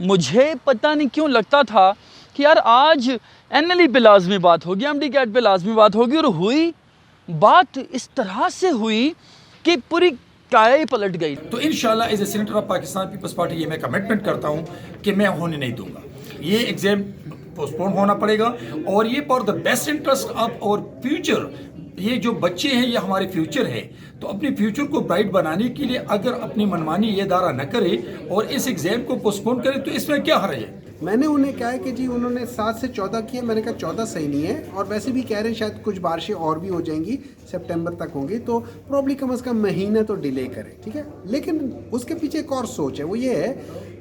مجھے پتہ نہیں کیوں لگتا تھا کہ یار آج این ایل ای پہ لازمی بات ہوگی، ایم ڈی کیٹ پہ لازمی بات ہوگی، اور ہوئی بات اس طرح سے ہوئی کہ پوری کائے ہی پلٹ گئی۔ تو انشاءاللہ as a senator of Pakistan Peoples Party یہ میں کمٹمنٹ کرتا ہوں کہ میں ہونے نہیں دوں گا، یہ ایگزام پوسٹ پون ہونا پڑے گا، اور یہ for the best interest of اور فیوچر، یہ جو بچے ہیں یہ ہمارے فیوچر ہے، تو اپنے فیوچر کو برائٹ بنانے کے لیے اگر اپنی منمانی یہ ادارہ نہ کرے اور اس ایگزام کو پوسٹ پون کرے تو اس میں کیا حرج ہے؟ میں نے انہیں کہا کہ جی انہوں نے 7 سے 14 کیے، میں نے کہا 14 صحیح نہیں ہے، اور ویسے بھی کہہ رہے ہیں شاید کچھ بارشیں اور بھی ہو جائیں گی، سپٹمبر تک ہوں گی، تو پروبلی کم از کم مہینہ تو ڈیلے کریں، ٹھیک ہے۔ لیکن اس کے پیچھے ایک اور سوچ ہے، وہ یہ ہے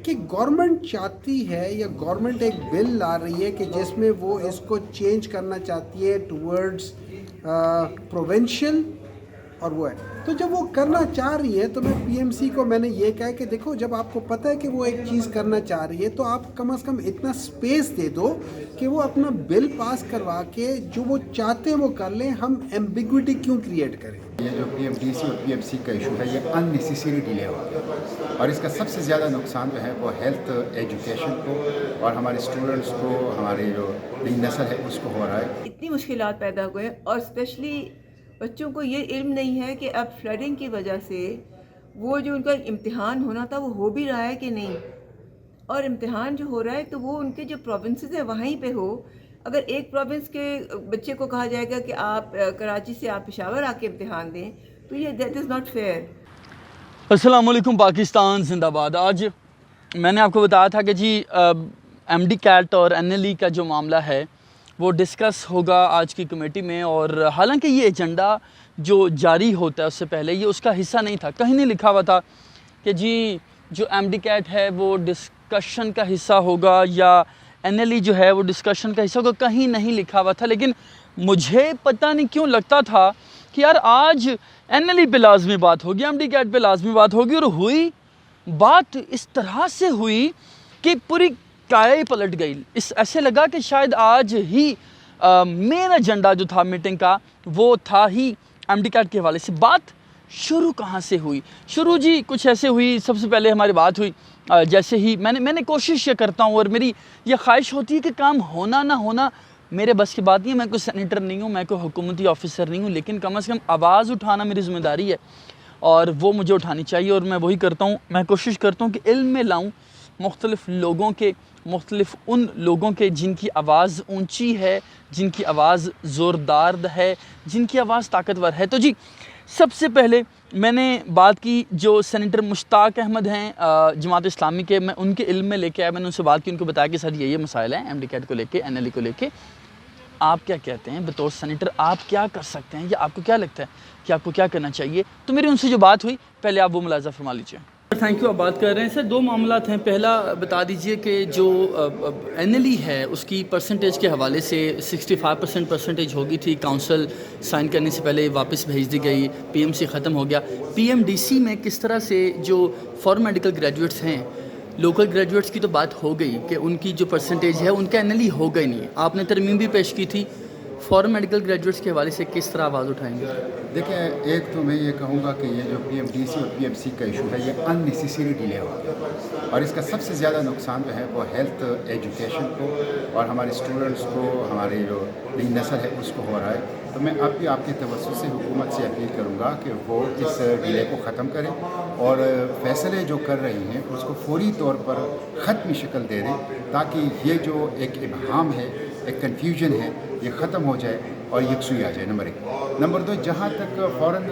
کہ گورنمنٹ چاہتی ہے یا گورنمنٹ ایک بل لا رہی ہے کہ جس میں وہ اس کو چینج کرنا چاہتی ہے ٹورڈز پروونشل، اور وہ ہے تو جب وہ کرنا چاہ رہی ہے تو میں پی ایم سی کو میں نے یہ کہا کہ دیکھو جب آپ کو پتہ ہے کہ وہ ایک چیز کرنا چاہ رہی ہے تو آپ کم از کم اتنا سپیس دے دو کہ وہ اپنا بل پاس کروا کے جو وہ چاہتے ہیں وہ کر لیں، ہم ایمبیگوٹی کیوں کریٹ کریں؟ یہ جو پی ایم ڈی سی اور پی ایم سی کا ایشو ہے یہ ان نیسیسری ڈیلے ہو گیا، اور اس کا سب سے زیادہ نقصان جو ہے وہ ہیلتھ ایجوکیشن کو اور ہمارے اسٹوڈنٹس کو، ہماری جو نئی نسل ہے اس کو ہو رہا ہے۔ اتنی مشکلات پیدا ہوئے، اور اسپیشلی بچوں کو یہ علم نہیں ہے کہ اب فلڈنگ کی وجہ سے وہ جو ان کا امتحان ہونا تھا وہ ہو بھی رہا ہے کہ نہیں، اور امتحان جو ہو رہا ہے تو وہ ان کے جو پروونسز ہیں وہیں پہ ہو۔ اگر ایک پروونس کے بچے کو کہا جائے گا کہ آپ کراچی سے آپ پشاور آ کے امتحان دیں تو یہ دیٹ از ناٹ فیئر۔ السلام علیکم پاکستان زندہ باد۔ آج میں نے آپ کو بتایا تھا کہ جی ایم ڈی کیٹ اور این ایل ای کا جو معاملہ ہے وہ ڈسکس ہوگا آج کی کمیٹی میں، اور حالانکہ یہ ایجنڈا جو جاری ہوتا ہے اس سے پہلے یہ اس کا حصہ نہیں تھا، کہیں نہیں لکھا ہوا تھا کہ جی جو ایم ڈی کیٹ ہے وہ ڈسکشن کا حصہ ہوگا یا این ایل ای جو ہے وہ ڈسکشن کا حصہ ہوگا، کہیں نہیں لکھا ہوا تھا۔ لیکن مجھے پتہ نہیں کیوں لگتا تھا کہ یار آج این ایل ای پہ لازمی بات ہوگی، ایم ڈی کیٹ پہ لازمی بات ہوگی، اور ہوئی بات اس طرح سے ہوئی کہ پوری کائے ہی پلٹ گئی۔ ایسے لگا کہ شاید آج ہی مین ایجنڈا جو تھا میٹنگ کا وہ تھا ہی ایم ڈی کیٹ کے حوالے سے۔ بات شروع کہاں سے ہوئی؟ شروع جی کچھ ایسے ہوئی، سب سے پہلے ہماری بات ہوئی جیسے ہی میں نے کوشش یہ کرتا ہوں اور میری یہ خواہش ہوتی ہے کہ کام ہونا نہ ہونا میرے بس کی بات نہیں ہے، میں کوئی سینیٹر نہیں ہوں، میں کوئی حکومتی آفیسر نہیں ہوں، لیکن کم از کم آواز اٹھانا میری ذمہ داری ہے اور وہ مجھے اٹھانی چاہیے، اور میں وہی کرتا ہوں۔ میں کوشش کرتا ہوں کہ علم میں لاؤں مختلف لوگوں کے، مختلف ان لوگوں کے جن کی آواز اونچی ہے، جن کی آواز زوردار ہے، جن کی آواز طاقتور ہے۔ تو جی سب سے پہلے میں نے بات کی جو سینیٹر مشتاق احمد ہیں جماعت اسلامی کے، میں ان کے علم میں لے کے آیا، میں نے ان سے بات کی، ان کو بتایا کہ سر یہ مسائل ہیں ایم ڈی کیٹ کو لے کے، این ایل ای کو لے کے، آپ کیا کہتے ہیں بطور سینیٹر، آپ کیا کر سکتے ہیں یا آپ کو کیا لگتا ہے کہ آپ کو کیا کرنا چاہیے؟ تو میری ان سے جو بات ہوئی پہلے آپ وہ ملاحظہ فرما لیجیے۔ Thank you. آپ بات کر رہے ہیں سر، دو معاملات ہیں۔ پہلا بتا دیجئے کہ جو این ایل ای ہے اس کی پرسنٹیج کے حوالے سے 65% پرسنٹیج ہوگی تھی، کاؤنسل سائن کرنے سے پہلے واپس بھیج دی گئی، پی ایم سی ختم ہو گیا۔ پی ایم ڈی سی میں کس طرح سے جو فارم میڈیکل گریجویٹس ہیں، لوکل گریجویٹس کی تو بات ہو گئی کہ ان کی جو پرسنٹیج ہے ان کا این ایل ای ہوگا ہی نہیں، آپ نے ترمیم بھی پیش کی تھی، فارم میڈیکل گریجویٹس کے حوالے سے کس طرح آواز اٹھائیں گے؟ دیکھیں، ایک تو میں یہ کہوں گا کہ یہ جو پی ایم ڈی سی اور پی ایم سی کا ایشو ہے یہ ان نیسیسری ڈیلے ہو گیا، اور اس کا سب سے زیادہ نقصان جو ہے وہ ہیلتھ ایجوکیشن کو اور ہمارے اسٹوڈنٹس کو، ہماری جو نئی نسل ہے اس کو ہو رہا ہے۔ تو میں اب بھی آپ کے توسط سے حکومت سے اپیل کروں گا کہ وہ اس ڈیلے کو ختم کریں اور فیصلے جو کر رہی ہیں اس کو فوری طور پر ختمی شکل دے دیں، تاکہ یہ جو ایک ابہام ہے، ایک کنفیوژن ہے، یہ ختم ہو جائے اور یکسوئی آ جائے۔ نمبر 1۔ نمبر 2، جہاں تک فورن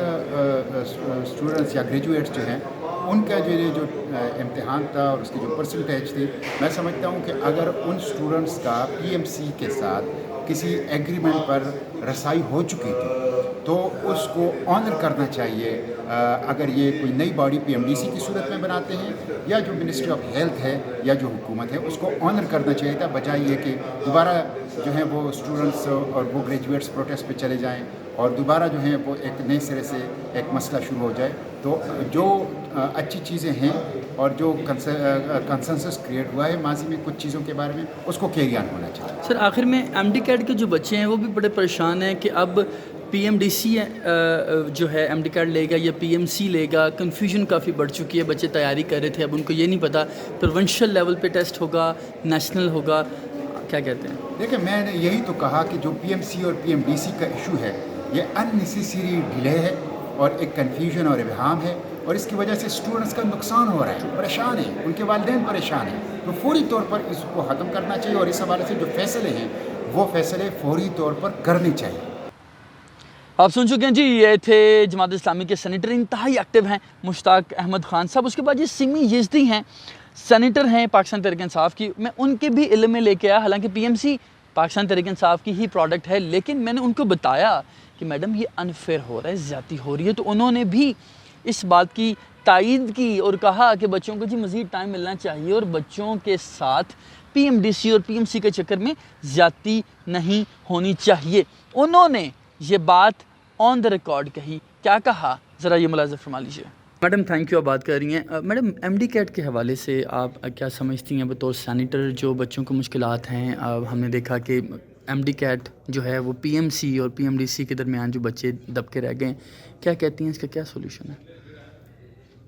اسٹوڈنٹس یا گریجویٹس جو ہیں ان کا جو امتحان تھا اور اس کی جو پرسنٹیج تھی، میں سمجھتا ہوں کہ اگر ان اسٹوڈنٹس کا پی ایم سی کے ساتھ کسی ایگریمنٹ پر رسائی ہو چکی تھی تو اس کو آنر کرنا چاہیے۔ اگر یہ کوئی نئی body P M D C کی صورت میں بناتے ہیں یا جو منسٹری آف ہیلتھ ہے یا جو حکومت ہے، اس کو آنر کرنا چاہیے تھا، بجائے یہ کہ دوبارہ جو ہیں وہ اسٹوڈنٹس اور وہ گریجویٹس پروٹیسٹ پہ چلے جائیں اور دوبارہ جو ہیں وہ ایک نئے سرے سے ایک مسئلہ شروع ہو جائے۔ तो जो अच्छी चीज़ें हैं और जो कंसेंसस क्रिएट हुआ है माजी में कुछ चीज़ों के बारे में, उसको कैरी ऑन होना चाहिए। सर आखिर में एमडी कैट के जो बच्चे हैं वो भी बड़े परेशान हैं कि अब पीएमडीसी जो है एमडी कैट लेगा या पीएमसी लेगा, कन्फ्यूजन काफ़ी बढ़ चुकी है। बच्चे तैयारी कर रहे थे, अब उनको ये नहीं पता प्रोविंशियल लेवल पे टेस्ट होगा, नेशनल होगा, क्या कहते हैं? देखिए, मैंने यही तो कहा कि जो पीएमसी और पीएमडीसी का इशू है ये अननेसेसरी डिले है और एक कन्फ्यूजन और इबहम है, और इसकी वजह से स्टूडेंट्स का नुकसान हो रहा है, परेशान है, उनके वालिदैन परेशान हैं। तो फौरी तौर पर इसको ख़त्म करना चाहिए और इस हवाले से जो फैसले हैं वो फैसले फौरी तौर पर करने चाहिए। आप सुन चुके हैं जी, ये थे जमात इस्लामी के सेनेटर, इंतहाई एक्टिव हैं मुश्ताक अहमद ख़ान साहब। उसके बाद ये सिमी यज़दी हैं, सेनेटर हैं पाकिस्तान तहरीक इंसाफ की। मैं उनके भी इल्म में लेके आया, हालांकि पीएमसी पाकिस्तान तहरीक इंसाफ की ही प्रोडक्ट है, लेकिन मैंने उनको बताया कि मैडम ये अनफेयर हो रहा है, ज़्यादती हो रही है। तो उन्होंने भी इस बात की तायीद की और कहा कि बच्चों को जी मज़ीद टाइम मिलना चाहिए और बच्चों के साथ पीएमडीसी और पीएमसी के चक्कर में ज़्यादती नहीं होनी चाहिए। उन्होंने ये बात ऑन द रिकॉर्ड कही। क्या कहा, ज़रा ये मुलाज़ा फरमा लीजिए। मैडम थैंक यू, आप बात कर रही हैं। मैडम एमडी कैट के हवाले से आप क्या समझती हैं बतौर सैनिटर, जो बच्चों को मुश्किलात हैं? हमने देखा कि एमडी कैट जो है वो पीएमसी और पीएमडीसी के दरमियान जो बच्चे दब के रह गए, क्या कहती हैं, इसका क्या सोल्यूशन है?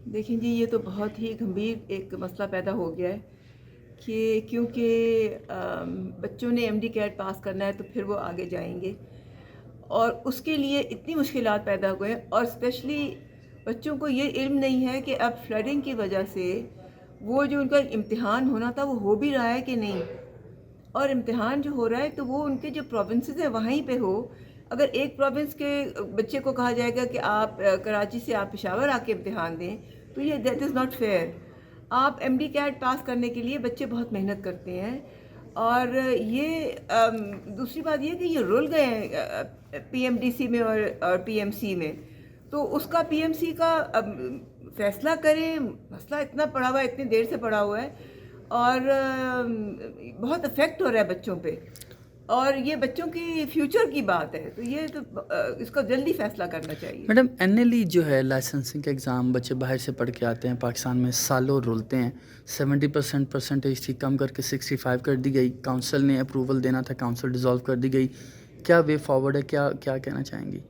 देखिए जी, ये तो बहुत ही गंभीर एक मसला पैदा हो गया है कि क्योंकि बच्चों ने एमडी कैट पास करना है तो फिर वो आगे जाएंगे, और उसके लिए इतनी मुश्किलात पैदा हुए हैं। और स्पेशली बच्चों को ये इल्म नहीं है कि अब फ्लडिंग की वजह से वो जो उनका इम्तिहान होना था वो हो भी रहा है कि नहीं, और इम्तिहान जो हो रहा है तो वो उनके जो प्रोविंसेस हैं वहीं पे हो। अगर एक प्रोविंस के बच्चे को कहा जाएगा कि आप कराची से आप पेशावर आके इम्तिहान दें, तो ये दैट इज़ नॉट फेयर। आप एमडी कैट पास करने के लिए बच्चे बहुत मेहनत करते हैं, और ये दूसरी बात ये कि ये रुल गए हैं पीएमडीसी में और पीएमसी में, तो उसका पीएमसी का फैसला करें। मसला इतना पड़ा हुआ है, इतनी देर से पड़ा हुआ है, और बहुत इफ़ेक्ट हो रहा है बच्चों पे, और ये बच्चों की फ्यूचर की बात है, तो ये तो इसका जल्दी फैसला करना चाहिए। मैडम एनएलई जो है लाइसेंसिंग का एग्ज़ाम, बच्चे बाहर से पढ़ के आते हैं, पाकिस्तान में सालों रुलते हैं। 70% परसेंटेज थी, कम करके 65 कर दी गई। काउंसिल ने अप्रूवल देना था, काउंसिल डिज़ोल्व कर दी गई। क्या वे फॉरवर्ड है, क्या क्या कहना चाहेंगी?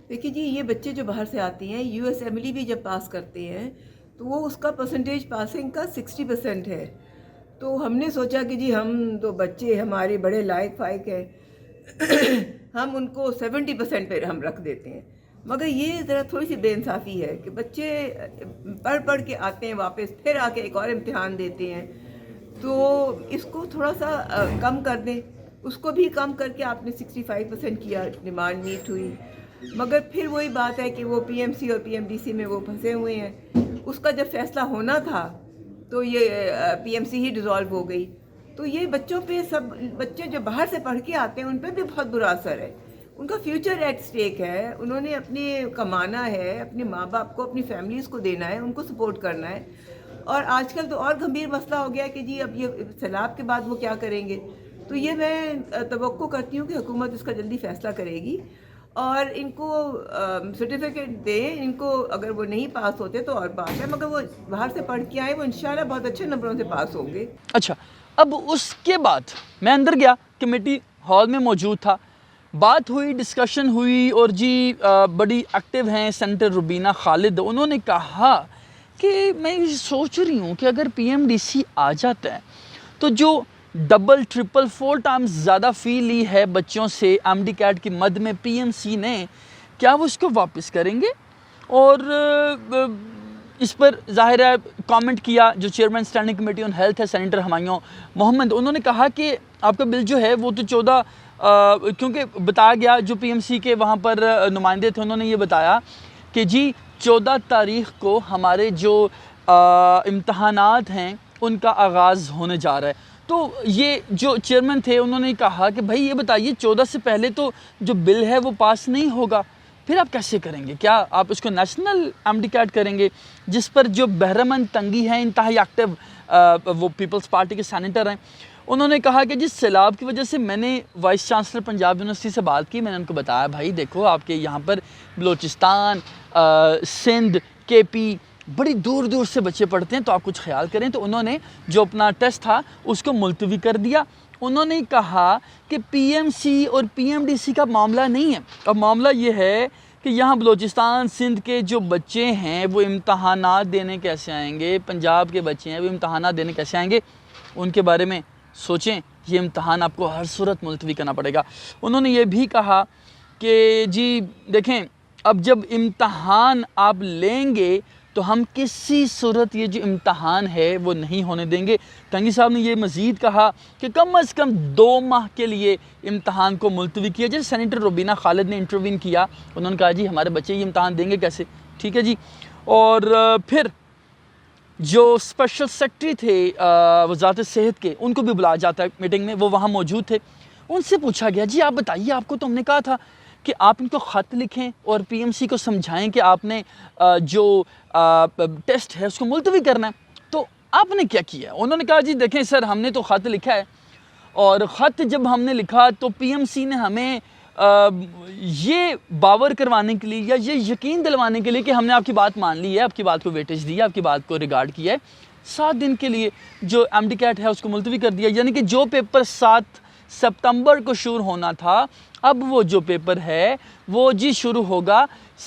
देखिए जी, ये बच्चे जो बाहर से आती हैं, यूएसएमएलई भी जब पास करते हैं तो वो उसका परसेंटेज पासिंग का 60% है। तो हमने सोचा कि जी हम तो बच्चे हमारे बड़े लायक फायक हैं हम उनको 70% पे हम रख देते हैं, मगर ये ज़रा थोड़ी सी बेइंसाफ़ी है कि बच्चे पढ़ के आते हैं वापस, फिर आके एक और इम्तिहान देते हैं। तो इसको थोड़ा सा कम कर दें, उसको भी कम करके आपने 65% किया, डिमांड मीट हुई, मगर फिर वही बात है कि वो पीएमसी और पीएमडीसी में वो फंसे हुए हैं। उसका जब फैसला होना था तो ये पीएमसी ही डिज़ोल्व हो गई। तो ये बच्चों पे, सब बच्चे जो बाहर से पढ़ के आते हैं उन पे भी बहुत बुरा असर है। उनका फ्यूचर एट स्टेक है, उन्होंने अपने कमाना है, अपने माँ बाप को, अपनी फैमिलीज़ को देना है, उनको सपोर्ट करना है। और आजकल तो और गंभीर मसला हो गया कि जी अब ये सैलाब के बाद वो क्या करेंगे। तो ये मैं तवक्को करती हूँ कि हुकूमत इसका जल्दी फ़ैसला करेगी और इनको सर्टिफिकेट दें। इनको अगर वो नहीं पास होते तो और बात है, मगर वो बाहर से पढ़ के आए, वो इंशाल्लाह बहुत अच्छे नंबरों से पास होंगे। अच्छा, अब उसके बाद मैं अंदर गया, कमेटी हॉल में मौजूद था, बात हुई, डिस्कशन हुई, और जी बड़ी एक्टिव हैं सेनेटर रुबीना खालिद। उन्होंने कहा कि मैं ये सोच रही हूँ कि अगर पीएमडीसी आ जाता है तो जो डबल ट्रिपल 4 टाइम्स ज़्यादा फ़ी ली है बच्चों से एमडी कैट की मद में पीएमसी ने, क्या वो इसको वापस करेंगे? और इस पर ज़ाहिर है कमेंट किया जो chairman standing committee on health है सेनेटर हमायूं मोहम्मद। उन्होंने कहा कि आपका बिल जो है वो तो 14 क्योंकि बताया गया, जो पीएमसी के वहाँ पर नुमाइंदे थे उन्होंने ये बताया कि जी 14 तारीख़ को हमारे जो इम्तहानात हैं उनका आगाज़ होने जा रहा है। तो ये जो चेयरमैन थे उन्होंने कहा कि भाई ये बताइए 14 से पहले तो जो बिल है वो पास नहीं होगा, फिर आप कैसे करेंगे? क्या आप इसको नेशनल एमडी कैट करेंगे, जिस पर जो बहरमन तंगी है, इंतहाई एक्टिव वो पीपल्स पार्टी के सेनेटर हैं, انہوں نے کہا کہ جس سیلاب کی وجہ سے میں نے وائس چانسلر پنجاب یونیورسٹی سے بات کی, میں نے ان کو بتایا بھائی دیکھو آپ کے یہاں پر بلوچستان, سندھ, کے پی, بڑی دور دور سے بچے پڑھتے ہیں, تو آپ کچھ خیال کریں. تو انہوں نے جو اپنا ٹیسٹ تھا اس کو ملتوی کر دیا. انہوں نے کہا کہ پی ایم سی اور پی ایم ڈی سی کا معاملہ نہیں ہے, اب معاملہ یہ ہے کہ یہاں بلوچستان سندھ کے جو بچے ہیں وہ امتحانات دینے کیسے آئیں گے, پنجاب کے بچے ہیں وہ امتحانات دینے کیسے آئیں گے, ان کے بارے میں سوچیں. یہ امتحان آپ کو ہر صورت ملتوی کرنا پڑے گا. انہوں نے یہ بھی کہا کہ جی دیکھیں اب جب امتحان آپ لیں گے تو ہم کسی صورت یہ جو امتحان ہے وہ نہیں ہونے دیں گے. ٹنگی صاحب نے یہ مزید کہا کہ کم از کم 2 ماہ کے لیے امتحان کو ملتوی کیا. جیسے سینیٹر روبینہ خالد نے انٹروین کیا, انہوں نے کہا جی ہمارے بچے یہ امتحان دیں گے کیسے, ٹھیک ہے جی. اور پھر جو اسپیشل سیکرٹری تھے وزارت صحت کے, ان کو بھی بلایا جاتا ہے میٹنگ میں, وہ وہاں موجود تھے. ان سے پوچھا گیا جی آپ بتائیے, آپ کو تو ہم نے کہا تھا کہ آپ ان کو خط لکھیں اور پی ایم سی کو سمجھائیں کہ آپ نے جو ٹیسٹ ہے اس کو ملتوی کرنا ہے, تو آپ نے کیا کیا؟ انہوں نے کہا جی دیکھیں سر ہم نے تو خط لکھا ہے, اور خط جب ہم نے لکھا تو پی ایم سی نے ہمیں یہ باور کروانے کے لیے یا یہ یقین دلوانے کے لیے کہ ہم نے آپ کی بات مان لی ہے, آپ کی بات کو ویٹیج دی ہے, آپ کی بات کو ریگارڈ کیا ہے, 7 دن کے لیے جو ایم ڈی کیٹ ہے اس کو ملتوی کر دیا. یعنی کہ جو پیپر 7 سپتمبر کو شروع ہونا تھا, اب وہ جو پیپر ہے وہ جی شروع ہوگا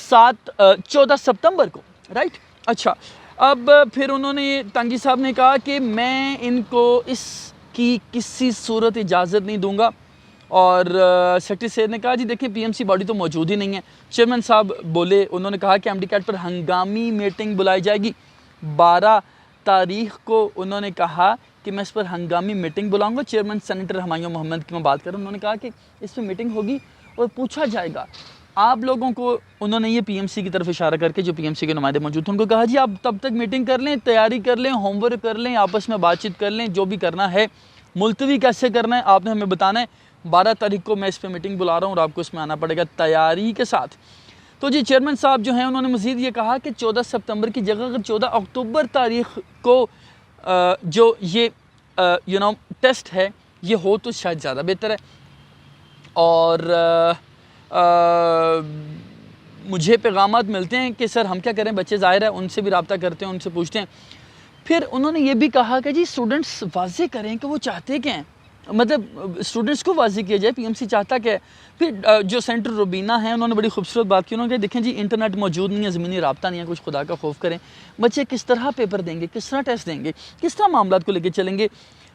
14 سپتمبر کو, رائٹ. اچھا اب پھر انہوں نے ٹنگی صاحب نے کہا کہ میں ان کو اس کی کسی صورت اجازت نہیں دوں گا. اور سیکرٹری صحت نے کہا جی دیکھیں پی ایم سی باڈی تو موجود ہی نہیں ہے. چیئرمین صاحب بولے, انہوں نے کہا کہ ایم ڈی کیٹ پر ہنگامی میٹنگ بلائی جائے گی 12 تاریخ کو. انہوں نے کہا کہ میں اس پر ہنگامی میٹنگ بلاؤں گا. چیئرمین سینیٹر ہمایوں محمد کی میں بات کروں, انہوں نے کہا کہ اس پہ میٹنگ ہوگی اور پوچھا جائے گا آپ لوگوں کو. انہوں نے یہ پی ایم سی کی طرف اشارہ کر کے جو پی ایم سی کے نمائندے موجود تھے ان کو کہا جی آپ تب تک میٹنگ کر لیں, تیاری کر لیں, ہوم ورک کر لیں, آپس میں بات چیت کر لیں, جو بھی کرنا ہے. ملتوی کیسے کرنا ہے آپ نے ہمیں بتانا ہے. 12 تاریخ کو میں اس پہ میٹنگ بلا رہا ہوں اور آپ کو اس میں آنا پڑے گا تیاری کے ساتھ. تو جی چیئرمین صاحب جو ہیں انہوں نے مزید یہ کہا کہ 14 سپتمبر کی جگہ اگر 14 اکتوبر تاریخ کو جو یہ ٹیسٹ ہے یہ ہو تو شاید زیادہ بہتر ہے. اور مجھے پیغامات ملتے ہیں کہ سر ہم کیا کریں, بچے ظاہر ہے ان سے بھی رابطہ کرتے ہیں, ان سے پوچھتے ہیں. پھر انہوں نے یہ بھی کہا کہ جی اسٹوڈنٹس واضح کریں کہ وہ چاہتے کیا ہیں, مطلب اسٹوڈنٹس کو واضح کیا جائے پی ایم سی چاہتا کیا ہے. پھر جو سینٹر روبینہ ہیں انہوں نے بڑی خوبصورت بات کی, انہوں نے کہا دیکھیں جی انٹرنیٹ موجود نہیں ہے, زمینی رابطہ نہیں ہے, کچھ خدا کا خوف کریں, بچے کس طرح پیپر دیں گے, کس طرح ٹیسٹ دیں گے, کس طرح معاملات کو لے کے چلیں گے.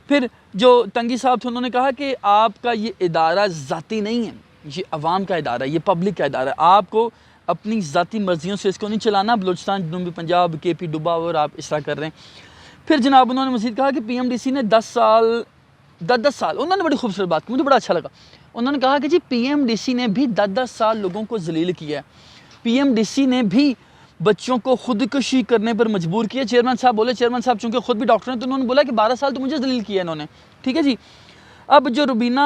پھر جو ٹنگی صاحب تھے انہوں نے کہا کہ آپ کا یہ ادارہ ذاتی نہیں ہے, یہ عوام کا ادارہ ہے, یہ پبلک کا ادارہ ہے, آپ کو اپنی ذاتی مرضیوں سے اس کو نہیں چلانا. بلوچستان جنوبی پنجاب کے پی ڈوبا اور آپ اس طرح کر رہے ہیں. پھر جناب انہوں نے مزید کہا کہ پی ایم ڈی سی نے 10 سال انہوں نے بڑی خوبصورت بات کی, مجھے بڑا اچھا لگا. انہوں نے کہا کہ جی پی ایم ڈی سی نے بھی 10 سال لوگوں کو ذلیل کیا ہے, پی ایم ڈی سی نے بھی بچوں کو خودکشی کرنے پر مجبور کیا. چیئرمین صاحب بولے, چیئرمین صاحب چونکہ خود بھی ڈاکٹر ہیں تو انہوں نے بولا کہ 12 سال تو مجھے ذلیل کیا ہے انہوں نے, ٹھیک ہے جی. اب جو روبینہ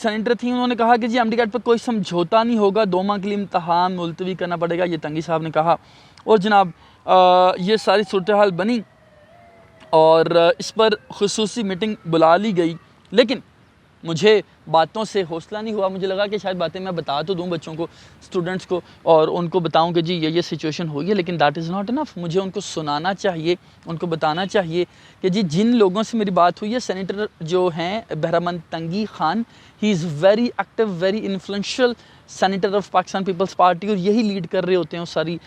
سینیٹر تھیں انہوں نے کہا کہ جی ایم ڈی کیٹ پر کوئی سمجھوتا نہیں ہوگا, 2 ماہ کے لیے امتحان ملتوی کرنا پڑے گا, یہ ٹنگی صاحب نے کہا. اور جناب یہ ساری صورتحال بنی اور اس پر خصوصی میٹنگ بلا لی گئی, لیکن مجھے باتوں سے حوصلہ نہیں ہوا. مجھے لگا کہ شاید باتیں میں بتا تو دوں بچوں کو, اسٹوڈنٹس کو, اور ان کو بتاؤں کہ جی یہ سچویشن ہوئی ہے, لیکن دیٹ از ناٹ انف. مجھے ان کو سنانا چاہیے, ان کو بتانا چاہیے کہ جی جن لوگوں سے میری بات ہوئی ہے, سینیٹر جو ہیں Bahramand Tangi Khan, he is very active, very influential senator of Pakistan Peoples Party, اور یہی لیڈ کر رہے ہوتے ہیں وہ ساری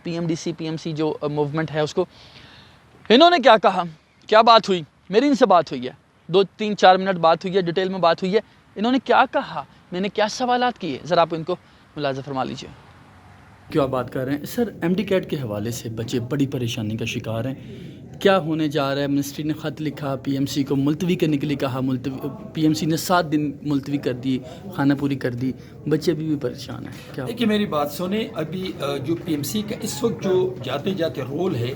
P M D C P M C جو موومنٹ ہے اس کو. انہوں نے کیا کہا, کیا بات ہوئی, میری ان سے بات ہوئی ہے, 2-3-4 منٹ بات ہوئی ہے, ڈیٹیل میں بات ہوئی ہے. انہوں نے کیا کہا, میں نے کیا سوالات کیے, ذرا آپ ان کو ملاحظہ فرما لیجیے. کیا بات کر رہے ہیں سر, ایم ڈی کیٹ کے حوالے سے بچے بڑی پریشانی کا شکار ہیں, کیا ہونے جا رہا ہے؟ منسٹری نے خط لکھا, پی ایم سی کو ملتوی کرنے کے لیے کہا, پی ایم سی نے 7 دن ملتوی کر دی, خانہ پوری کر دی, بچے بھی پریشان ہیں. کیا دیکھیے میری بات سنیں, ابھی جو پی ایم سی کا اس وقت جو جاتے جاتے رول ہے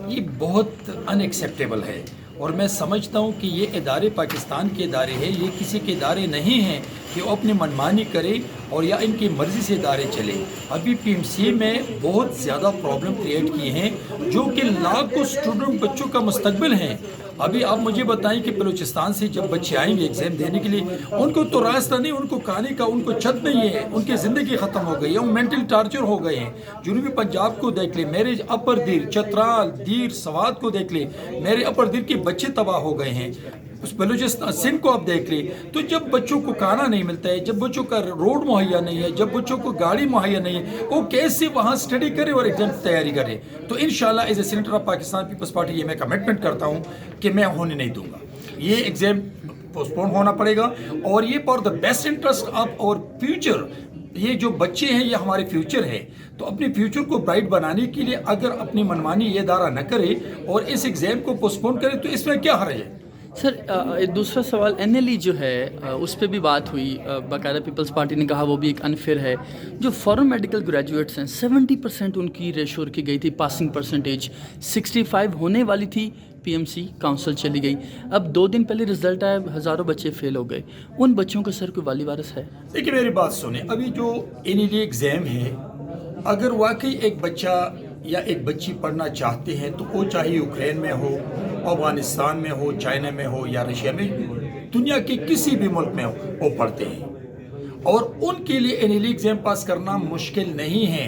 یہ بہت ان ایکسیپٹیبل ہے, اور میں سمجھتا ہوں کہ یہ ادارے پاکستان کے ادارے ہیں, یہ کسی کے ادارے نہیں ہیں کہ وہ اپنی منمانی کرے اور یا ان کی مرضی سے ادارے چلے. ابھی پی ایم سی میں بہت زیادہ پرابلم کریٹ کی ہیں جو کہ لاکھوں اسٹوڈنٹ بچوں کا مستقبل ہیں, अभी आप मुझे बताएं कि बलूचिस्तान से जब बच्चे आएंगे एग्ज़ाम देने के लिए, उनको तो रास्ता नहीं, उनको खाने का उनको छत नहीं है, उनकी ज़िंदगी ख़त्म हो गई है, वो मेंटल टार्चर हो गए हैं। जनूबी पंजाब को देख ले, मेरे अपर दीर चतराल दीर सवात को देख ले, मेरे अपर दीर के बच्चे तबाह हो गए हैं। उस बलूचिस्तान सिंध को आप देख ले, तो जब बच्चों को खाना नहीं मिलता है, जब बच्चों का रोड मुहैया नहीं है, जब बच्चों को गाड़ी मुहैया नहीं है, वो कैसे वहाँ स्टडी करे और एग्जाम की तैयारी करे। तो इंशाल्लाह as a senator of Pakistan Peoples Party ये मैं कमिटमेंट करता हूँ कि मैं होने नहीं दूंगा। ये एग्जाम पोस्टपोन होना पड़ेगा, और ये for the best interest of और फ्यूचर, ये जो बच्चे हैं ये हमारे फ्यूचर है, तो अपने फ्यूचर को ब्राइट बनाने के लिए अगर अपनी मनमानी ये दारा न करे और इस एग्ज़ाम को पोस्टपोन करे तो इसमें क्या हर्ज है। सर एक दूसरा सवाल NLE जो है उस पर भी बात हुई, बाकायदा पीपल्स पार्टी ने कहा वो भी एक अनफेयर है। जो फॉरेन मेडिकल ग्रेजुएट्स हैं 70% उनकी रेशो रखी गई थी, पासिंग परसेंटेज 65 होने वाली थी, PMC काउंसिल चली गई। अब 2 दिन पहले रिजल्ट आया, हज़ारों बच्चे फेल हो गए। उन बच्चों का सर कोई वाली वारस है? देखिए मेरी बात सुने, अभी जो NLE एग्ज़ाम है, अगर वाकई एक बच्चा या एक बच्ची पढ़ना चाहते हैं तो वो चाहे यूक्रेन में हो, अफगानिस्तान में हो, चाइना में हो या रशिया में, दुनिया के किसी भी मुल्क में हो, वो पढ़ते हैं और उनके लिए NLE एग्ज़ाम पास करना मुश्किल नहीं है।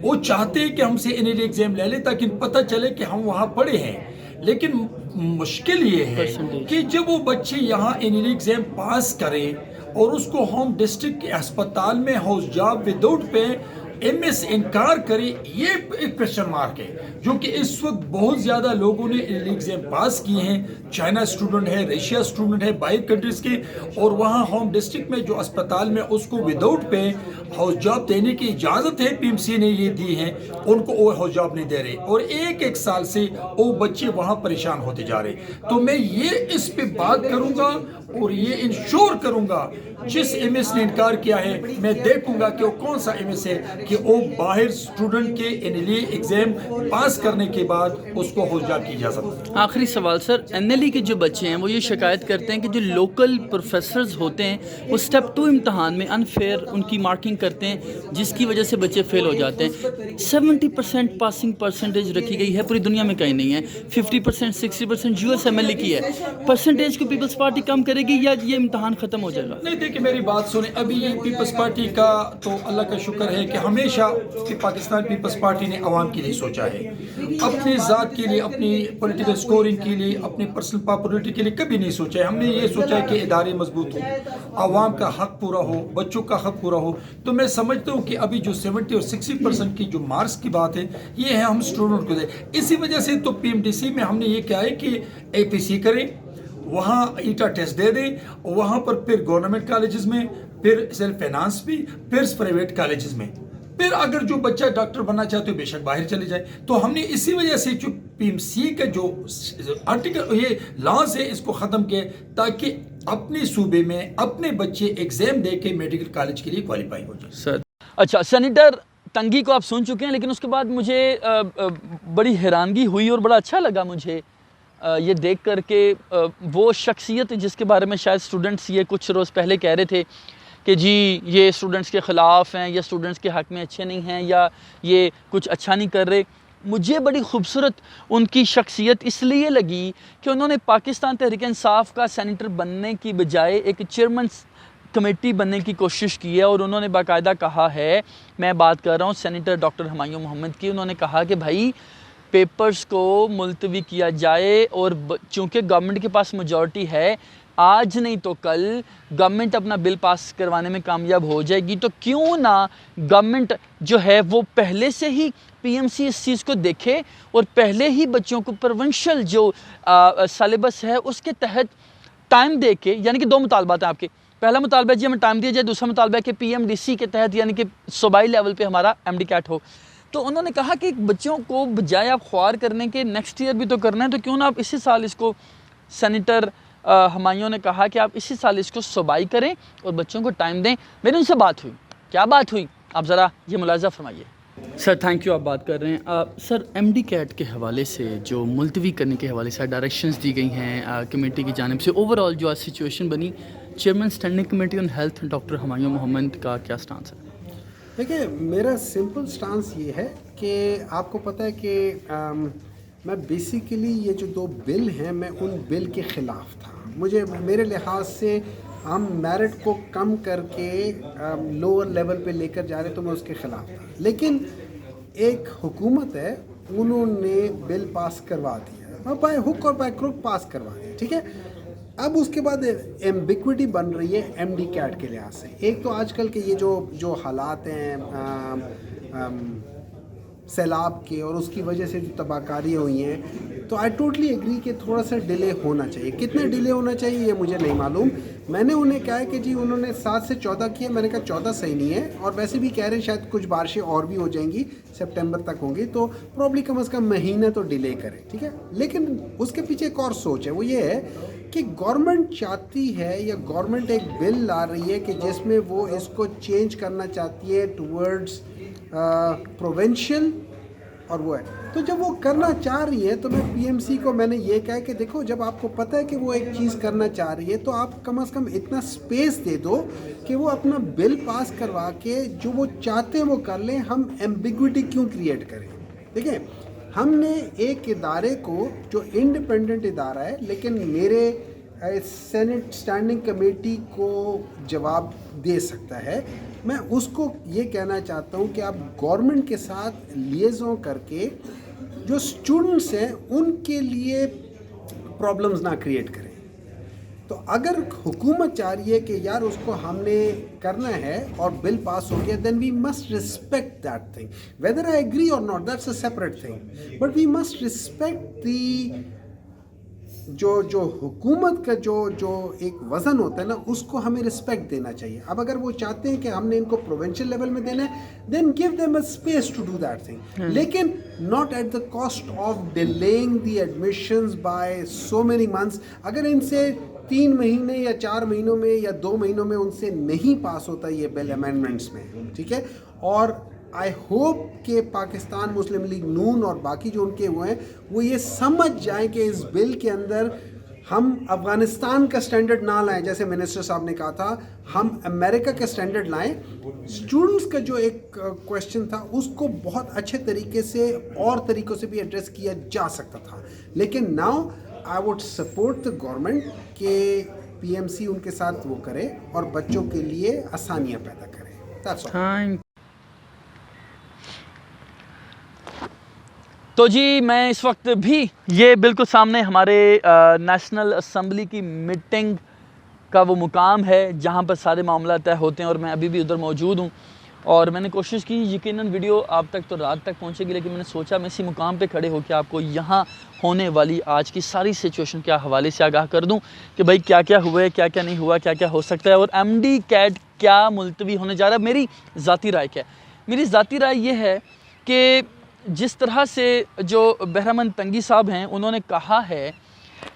वो चाहते हैं कि हमसे NLE एग्ज़ाम ले लें ताकि पता चले कि हम वहाँ पढ़े हैं। लेकिन मुश्किल ये है कि जब वो बच्चे यहाँ NLE एग्ज़ाम पास करें और उसको होम डिस्ट्रिक्ट के अस्पताल में house job without pay MS इनकार करे, ये एक क्वेश्चन मार्क है जो कि इस वक्त बहुत ज़्यादा लोगों ने एग्ज़ाम पास किए हैं। चाइना स्टूडेंट है, रशिया स्टूडेंट है, बाहर कंट्रीज़ के, और वहाँ होम डिस्ट्रिक्ट में जो अस्पताल में उसको विदाउट पे हाउस जॉब देने की इजाज़त है, PMC ने ये दी है, उनको वो हाउस जॉब नहीं दे रहे और एक साल से वो बच्चे वहाँ परेशान होते जा रहे। तो मैं ये इस पे बात करूँगा और ये इंश्योर करूँगा जिस MS ने इनकार किया है, मैं देखूंगा कि वो कौन सा MS है कि वो बाहर स्टूडेंट के NLE एग्ज़ाम पास करने के बाद उसको हाउस जॉब की इजाज़त। आखिरी सवाल सर, NLE के जो बच्चे हैं वो ये शिकायत करते हैं कि जो लोकल प्रोफेसर्स होते हैं वो स्टेप 2 इम्तहान में अनफेयर उनकी मार्किंग करते हैं, जिसकी वजह से बच्चे फेल हो जाते हैं। 70% पासिंग परसेंटेज रखी गई है, पूरी दुनिया में कहीं नहीं है। 50% 60% USMLE की है। परसेंटेज को पीपल्स पार्टी कम करेगी या ये इम्तहान ख़त्म हो जाएगा? नहीं, देखिए मेरी बात सुने, अभी ये पीपल्स पार्टी का तो अल्लाह का शुक्र है कि हमेशा पाकिस्तान पीपल्स पार्टी ने आवाम के लिए सोचा है, अपनी ज़ात के लिए, अपनी पॉलिटिकल स्कोरिंग के लिए, अपनी पर्सनल पॉपुलरिटी के लिए कभी नहीं सोचा है। हमने ये सोचा है कि इदारे मजबूत हो, आवाम का हक पूरा हो, बच्चों का हक पूरा हो। तो मैं समझता हूँ कि अभी जो 70 और 60% की जो मार्क्स की बात है, ये है हम स्टूडेंट को दें। इसी वजह से तो PMDC में हमने ये क्या है कि APC करें, वहाँ ईटा टेस्ट दे दें, वहाँ पर फिर गवर्नमेंट कॉलेजेस में, फिर सेल्फ फाइनेंस भी, फिर प्राइवेट कॉलेजेस में, फिर अगर जो बच्चा डॉक्टर बनना चाहते हो बेशक बाहर चले जाए। तो हमने इसी वजह से जो PMC का जो आर्टिकल ये लॉज है इसको ख़त्म किया ताकि अपने सूबे में अपने बच्चे एग्ज़ाम दे के मेडिकल कॉलेज के लिए क्वालिफाई हो जाए। सर अच्छा, सेनेटर तंगी को आप सुन चुके हैं, लेकिन उसके बाद मुझे बड़ी हैरानगी हुई और बड़ा अच्छा लगा मुझे ये देख कर के वो शख्सियत जिसके बारे में शायद स्टूडेंट्स ये कुछ रोज़ पहले कह रहे थे कि जी ये स्टूडेंट्स के ख़िलाफ़ हैं या स्टूडेंट्स के हक़ में अच्छे नहीं हैं या ये कुछ अच्छा नहीं कर रहे। मुझे बड़ी खूबसूरत उनकी शख्सियत इसलिए लगी कि उन्होंने पाकिस्तान तहरीक इंसाफ का सेनेटर बनने की बजाय एक चेयरमैन कमेटी बनने की कोशिश की है। और उन्होंने बाकायदा कहा है, मैं बात कर रहा हूँ सेनेटर डॉक्टर हुमायूं मोहम्मद की, उन्होंने कहा कि भाई पेपर्स को मुलतवी किया जाए और चूँकि गवर्नमेंट के पास मेजॉरिटी है, आज नहीं तो कल गवर्नमेंट अपना बिल पास करवाने में कामयाब हो जाएगी, तो क्यों ना गवर्नमेंट जो है वो पहले से ही PMC इस चीज़ को देखे और पहले ही बच्चों को प्रोविंशियल जो सिलेबस है उसके तहत टाइम दे के, यानी कि 2 मुतालबात हैं आपके। पहला मुतालबा जी हमें टाइम दिया जाए, दूसरा मुतालबा है कि PMDC के तहत यानी कि सूबाई लेवल पे हमारा MD कैट हो। तो उन्होंने कहा कि बच्चों को बजाय आप ख्वार करने के नेक्स्ट ईयर भी तो करना है, तो क्यों ना आप इसी साल इसको, सेनेटर हुमायूं ने कहा कि आप इसी साल इसको सूबाई करें और बच्चों को टाइम दें। मेरी उनसे बात हुई, क्या बात हुई आप ज़रा ये मुलाज़ा फरमाइए। सर थैंक यू, आप बात कर रहे हैं। सर MD कैट के हवाले से जो मुलतवी करने के हवाले से डायरेक्शंस दी गई हैं कमेटी की जानिब से, ओवरऑल जो आज सिचुएशन बनी, chairman standing committee on health doctor Humayun Mohammad का क्या स्टांस है? देखिए मेरा सिंपल स्टांस ये है कि आपको पता है कि मैं बेसिकली ये जो 2 बिल हैं मैं उन बिल के ख़िलाफ़ था। मेरे लिहाज से हम मेरिट को कम करके लोअर लेवल पे लेकर जा रहे तो मैं उसके ख़िलाफ़ था। लेकिन एक हुकूमत है, उन्होंने बिल पास करवा दिया और बाय हुक और बाय क्रुक पास करवा दिया, ठीक है। अब उसके बाद एम्बिक्विटी बन रही है एमडी कैट के लिहाज से। एक तो आजकल के ये जो हालात हैं सैलाब के और उसकी वजह से जो तबाहकारी हुई हैं, तो आई टोटली एग्री कि थोड़ा सा डिले होना चाहिए। कितना डिले होना चाहिए ये मुझे नहीं मालूम। मैंने उन्हें कहा है कि जी उन्होंने 7 से 14 किए, मैंने कहा 14 सही नहीं है, और वैसे भी कह रहे हैं शायद कुछ बारिशें और भी हो जाएंगी, सितंबर तक होंगी, तो प्रॉब्ली कम से कम महीना तो डिले करें, ठीक है। लेकिन उसके पीछे एक और सोच है, वो ये है कि गवर्नमेंट चाहती है या गवर्नमेंट एक बिल ला रही है कि जिसमें वो इसको चेंज करना चाहती है टुवर्ड्स प्रोविंशियल, और वो है तो जब वो करना चाह रही है तो मैं पीएमसी को मैंने ये कहा कि देखो, जब आपको पता है कि वो एक चीज़ करना चाह रही है तो आप कम से कम इतना स्पेस दे दो कि वो अपना बिल पास करवा के जो वो चाहते हैं वो कर लें। हम एम्बिग्विटी क्यों क्रिएट करें? देखिए, हमने एक इदारे को जो इंडिपेंडेंट इदारा है, लेकिन मेरे सेनेट स्टैंडिंग कमेटी को जवाब दे सकता है, मैं उसको ये कहना चाहता हूँ कि आप गवर्नमेंट के साथ लिएज़ों करके जो स्टूडेंट्स हैं उनके लिए प्रॉब्लम्स ना क्रिएट करें। तो अगर हुकूमत चाह रही है कि यार उसको हमने करना है और बिल पास हो गया, then we must respect that thing, whether I agree और not, that's a separate thing, but we must respect the जो हुकूमत का जो एक वज़न होता है ना, उसको हमें रिस्पेक्ट देना चाहिए। अब अगर वो चाहते हैं कि हमने इनको प्रोविंशियल लेवल में देना है, then give them a space to do that thing, लेकिन not at the cost of delaying the admissions by so many months. अगर इनसे 3 महीने या 4 महीनों में या 2 महीनों में उनसे नहीं पास होता ये बिल अमेंडमेंट्स में, ठीक है, और आई होप कि पाकिस्तान मुस्लिम लीग नून और बाकी जो उनके हुए हैं वो ये समझ जाएं कि इस बिल के अंदर हम अफ़गानिस्तान का स्टैंडर्ड ना लाएं, जैसे मिनिस्टर साहब ने कहा था, हम अमेरिका का स्टैंडर्ड लाएं। स्टूडेंट्स का जो एक क्वेश्चन था उसको बहुत अच्छे तरीके से और तरीक़ों से भी एड्रेस किया जा सकता था, लेकिन now I would support the government कि पीएमसी उनके साथ वो करे और बच्चों के लिए आसानियाँ पैदा करे। That's all. तो जी, मैं इस वक्त भी ये बिल्कुल सामने हमारे नेशनल असम्बली की मीटिंग का वो मुकाम है जहाँ पर सारे मामला तय होते हैं, और मैं अभी भी उधर मौजूद हूँ। और मैंने कोशिश की, यकीनन वीडियो आप तक तो रात तक पहुँचेगी, लेकिन मैंने सोचा मैं इसी मुकाम पे खड़े होकर आपको यहाँ होने वाली आज की सारी सिचुएशन के हवाले से आगाह कर दूँ कि भाई क्या क्या हुआ है, क्या क्या नहीं हुआ, क्या क्या हो सकता है, और एमडी कैट क्या मुलतवी होने जा रहा है। मेरी ज़ाती राय क्या है? मेरी ज़ाती राय ये है कि जिस तरह से जो बहरामन तंगी साहब हैं, उन्होंने कहा है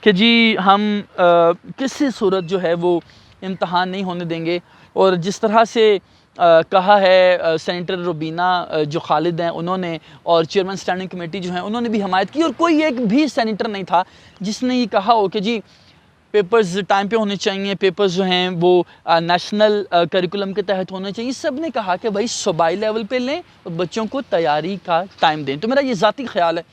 कि जी हम किसी सूरत जो है वो इम्तहान नहीं होने देंगे, और जिस तरह से कहा है सेनेटर रुबीना जो खालिद हैं उन्होंने, और चेयरमैन स्टैंडिंग कमेटी जो हैं उन्होंने भी हमायत की, और कोई एक भी सेनेटर नहीं था जिसने ये कहा हो कि जी पेपर्स टाइम पे होने चाहिए, पेपर्स जो हैं वो नेशनल करिकुलम के तहत होने चाहिए। सब ने कहा कि भाई सूबाई लेवल पे लें और बच्चों को तैयारी का टाइम दें। तो मेरा ये ज़ाती ख्याल है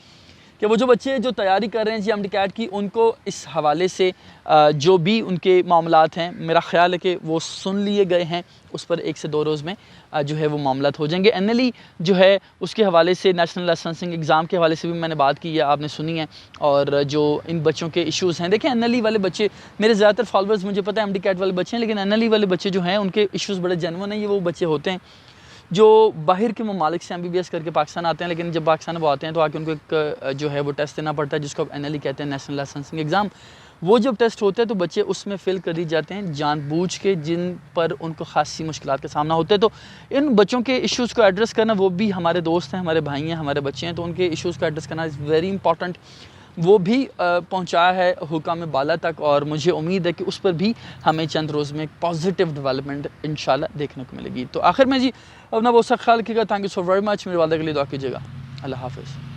कि वो जो बच्चे जो तैयारी कर रहे हैं जी एमडी कैट की, उनको इस हवाले से जो भी उनके मामलात हैं, मेरा ख्याल है कि वो सुन लिए गए हैं, उस पर 1 से 2 रोज़ में जो है वो मामलात हो जाएंगे। एनएलई जो है उसके हवाले से, नेशनल लाइसेंसिंग एग्ज़ाम के हवाले से भी मैंने बात की है, आपने सुनी है। और जो इन बच्चों के इश्यूज़ हैं, देखें एनएलई वाले बच्चे, मेरे ज़्यादातर फॉलोअर्स मुझे पता है एमडी कैट वाले बच्चे हैं, लेकिन एनएलई वाले बच्चे जो हैं उनके इश्यूज़ बड़े जेन्युइन हैं। ये वो बच्चे होते हैं जो बाहर के ममालिक से MBBS करके पाकिस्तान आते हैं, लेकिन जब पाकिस्तान वो आते हैं तो आके उनको एक जो है वो टेस्ट देना पड़ता है जिसको NLE कहते हैं, नेशनल लाइसेंसिंग एग्ज़ाम। वो जब टेस्ट होते हैं तो बच्चे उसमें फ़ेल कर दी जाते हैं जानबूझ के, जिन पर उनको खासी मुश्किलात का सामना होता है। तो इन बच्चों के इश्यूज़ को एड्रेस करना, वो भी हमारे दोस्त हैं, हमारे भाई हैं, हमारे बच्चे हैं, तो उनके इश्यूज़ को एड्रेस करना इज़ वेरी इंपॉर्टेंट। वो भी पहुंचाया है हुकाम बाला तक, और मुझे उम्मीद है कि उस पर भी हमें चंद रोज़ में पॉजिटिव डेवलपमेंट इंशाल्लाह देखने को मिलेगी। तो आखिर में जी अपना बहुत सा ख्याल रखिएगा। Thank you so very much. मेरे वाले के लिए दुआ कीजिएगा। अल्लाह हाफ़िज़।